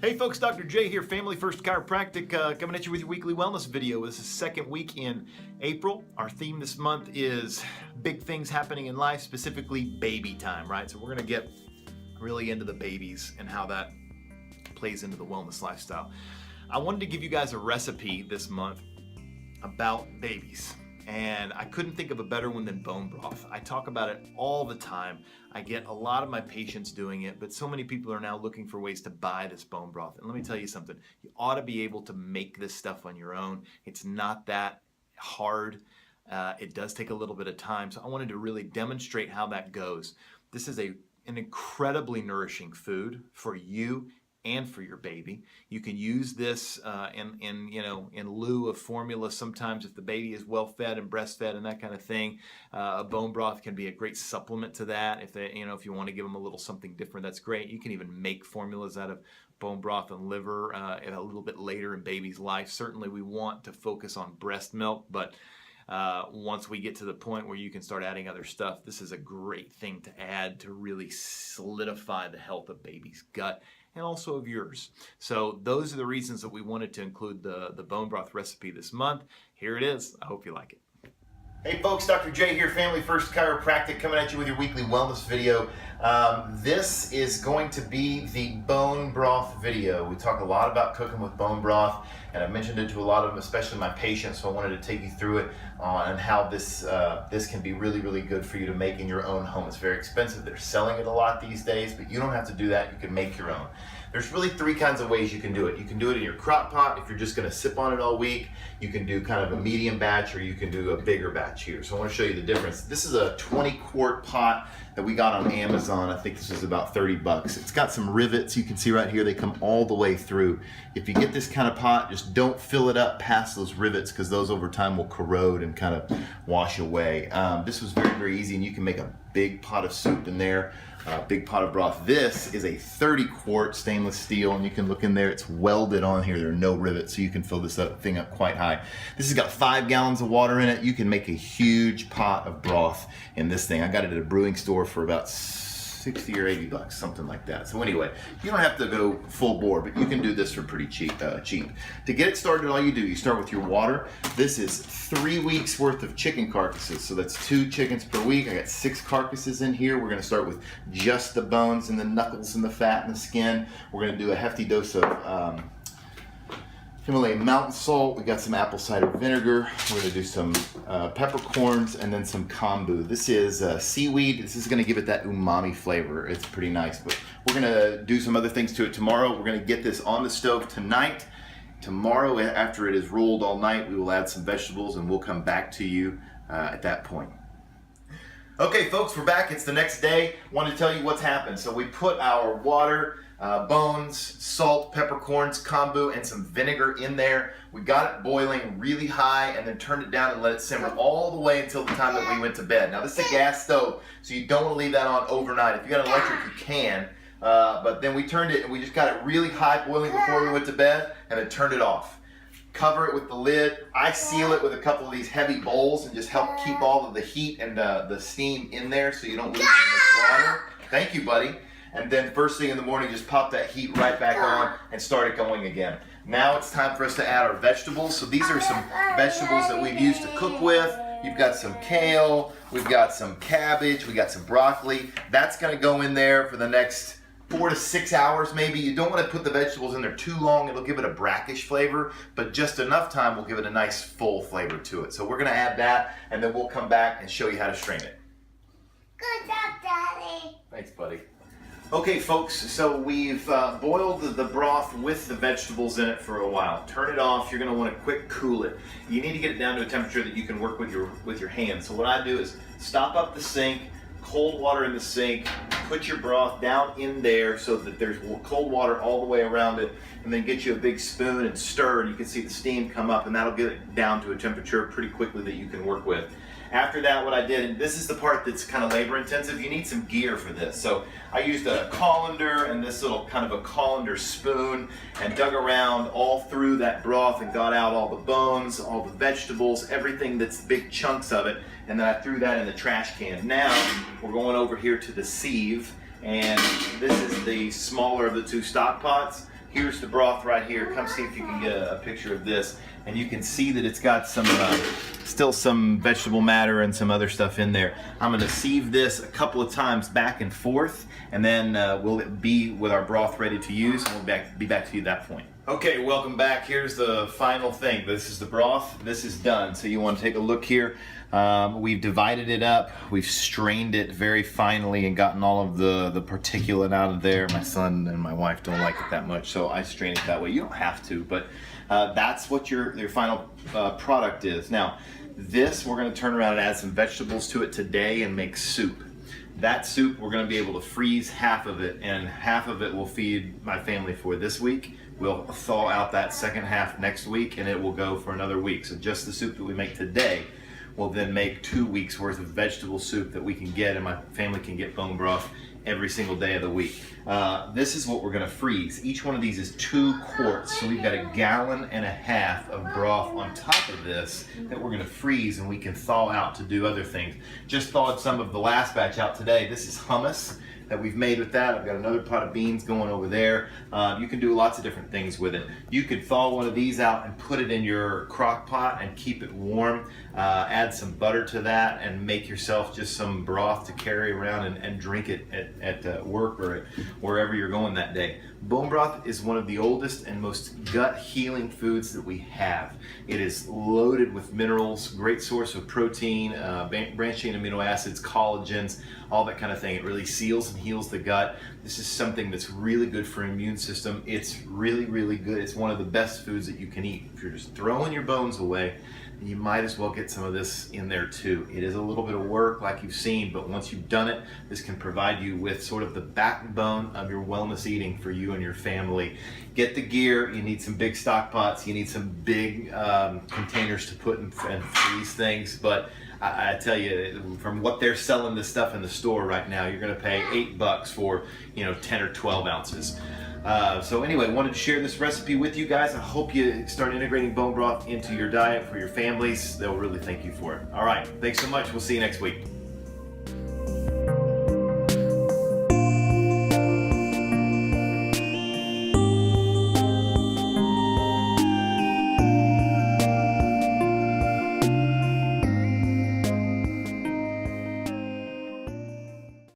Hey folks, Dr. J here, Family First Chiropractic, coming at you with your weekly wellness video. This is the second week in April. Our theme this month is big things happening in life, specifically baby time, right? So we're gonna get really into the babies and how that plays into the wellness lifestyle. I wanted to give you guys a recipe this month about babies. And I couldn't think of a better one than bone broth. I talk about it all the time. I get a lot of my patients doing it, but so many people are now looking for ways to buy this bone broth. And let me tell you something, you ought to be able to make this stuff on your own. It's not that hard. It does take a little bit of time. So I wanted to really demonstrate how that goes. This is an incredibly nourishing food for you and for your baby. You can use this in lieu of formula sometimes if the baby is well fed and breastfed and that kind of thing. A bone broth can be a great supplement to that. If you want to give them a little something different, that's great. You can even make formulas out of bone broth and liver a little bit later in baby's life. Certainly we want to focus on breast milk, but once we get to the point where you can start adding other stuff, this is a great thing to add to really solidify the health of baby's gut and also of yours. So those are the reasons that we wanted to include the bone broth recipe this month. Here it is. I hope you like it. Hey folks, Dr. J here, Family First Chiropractic, coming at you with your weekly wellness video. This is going to be the bone broth video. We talk a lot about cooking with bone broth, and I've mentioned it to a lot of them, especially my patients, so I wanted to take you through it on how this can be really, really good for you to make in your own home. It's very expensive. They're selling it a lot these days, but you don't have to do that. You can make your own. There's really three kinds of ways you can do it. You can do it in your crock pot if you're just gonna sip on it all week. You can do kind of a medium batch, or you can do a bigger batch here. So I wanna show you the difference. This is a 20-quart pot that we got on Amazon. I think this was about 30 bucks. It's got some rivets you can see right here. They come all the way through. If you get this kind of pot, just don't fill it up past those rivets, because those over time will corrode and kind of wash away. This was very, very easy, and you can make a big pot of soup in there. Big pot of broth. This is a 30-quart stainless steel, and you can look in there. It's welded on here. There are no rivets, so you can fill this thing up quite high. This has got 5 gallons of water in it. You can make a huge pot of broth in this thing. I got it at a brewing store for about 60 or 80 bucks, something like that. So anyway, you don't have to go full bore, but you can do this for pretty cheap. To get it started, all you do, you start with your water. This is 3 weeks worth of chicken carcasses, so that's 2 chickens per week. I got 6 carcasses in here. We're gonna start with just the bones and the knuckles and the fat and the skin. We're gonna do a hefty dose of Himalayan mountain salt. We got some apple cider vinegar. We're gonna do some peppercorns and then some kombu. This is seaweed. This is gonna give it that umami flavor. It's pretty nice, but we're gonna do some other things to it tomorrow. We're gonna get this on the stove tonight. Tomorrow, after it is rolled all night, we will add some vegetables, and we'll come back to you at that point. Okay folks, we're back. It's the next day. Want to tell you what's happened. So we put our water, bones, salt, peppercorns, kombu, and some vinegar in there. We got it boiling really high and then turned it down and let it simmer all the way until the time that we went to bed. Now this is a gas stove, so you don't want to leave that on overnight. If you got an electric, you can. But then we turned it, and we just got it really high boiling before we went to bed, and then turned it off. Cover it with the lid. I seal it with a couple of these heavy bowls and just help keep all of the heat and the steam in there so you don't lose much water. Thank you, buddy. And then first thing in the morning, just pop that heat right back on and start it going again. Now it's time for us to add our vegetables. So these are some vegetables that we've used to cook with. You've got some kale, we've got some cabbage, we got some broccoli. That's gonna go in there for the next 4 to 6 hours maybe. You don't want to put the vegetables in there too long. It'll give it a brackish flavor, but just enough time will give it a nice full flavor to it. So we're going to add that, and then we'll come back and show you how to strain it. Good job, Daddy. Thanks, buddy. Okay, folks, so we've boiled the broth with the vegetables in it for a while. Turn it off. You're going to want to quick cool it. You need to get it down to a temperature that you can work with your hands. So what I do is stop up the sink, cold water in the sink, put your broth down in there so that there's cold water all the way around it, and then get you a big spoon and stir, and you can see the steam come up, and that'll get it down to a temperature pretty quickly that you can work with. After that, what I did, and this is the part that's kind of labor intensive, you need some gear for this. So I used a colander and this little kind of a colander spoon and dug around all through that broth and got out all the bones, all the vegetables, everything that's big chunks of it, and then I threw that in the trash can. Now we're going over here to the sieve, and this is the smaller of the two stock pots. here's the broth right here. Come see if you can get a picture of this. And you can see that it's got some, still some vegetable matter and some other stuff in there. I'm gonna sieve this a couple of times back and forth, and then we'll be with our broth ready to use, and we'll be back to you at that point. Okay, welcome back. Here's the final thing. This is the broth. This is done. So you want to take a look here. We've divided it up. We've strained it very finely and gotten all of the particulate out of there. My son and my wife don't like it that much, so I strain it that way. You don't have to, but that's what your final product is. Now, this we're going to turn around and add some vegetables to it today and make soup. That soup, we're going to be able to freeze half of it, and half of it will feed my family for this week. We'll thaw out that second half next week, and it will go for another week. So just the soup that we make today will then make 2 weeks worth of vegetable soup that we can get, and my family can get bone broth every single day of the week. This is what we're gonna freeze. Each one of these is 2 quarts, so we've got 1.5 gallons of broth on top of this that we're gonna freeze, and we can thaw out to do other things. Just thawed some of the last batch out today. This is hummus that we've made with that. I've got another pot of beans going over there. You can do lots of different things with it. You could thaw one of these out and put it in your crock pot and keep it warm. Add some butter to that and make yourself just some broth to carry around and drink it at work or wherever you're going that day. Bone broth is one of the oldest and most gut healing foods that we have. It is loaded with minerals, great source of protein, branched chain amino acids, collagens, all that kind of thing. It really seals and heals the gut. This is something that's really good for your immune system. It's really, really good. It's one of the best foods that you can eat. If you're just throwing your bones away, you might as well get some of this in there too. It is a little bit of work like you've seen, but once you've done it, this can provide you with sort of the backbone of your wellness eating for you and your family. Get the gear. You need some big stock pots. You need some big containers to put and freeze things, but I tell you, from what they're selling this stuff in the store right now, you're going to pay $8 for 10 or 12 ounces. So anyway, wanted to share this recipe with you guys. I hope you start integrating bone broth into your diet for your families. They'll really thank you for it. All right, thanks so much. We'll see you next week.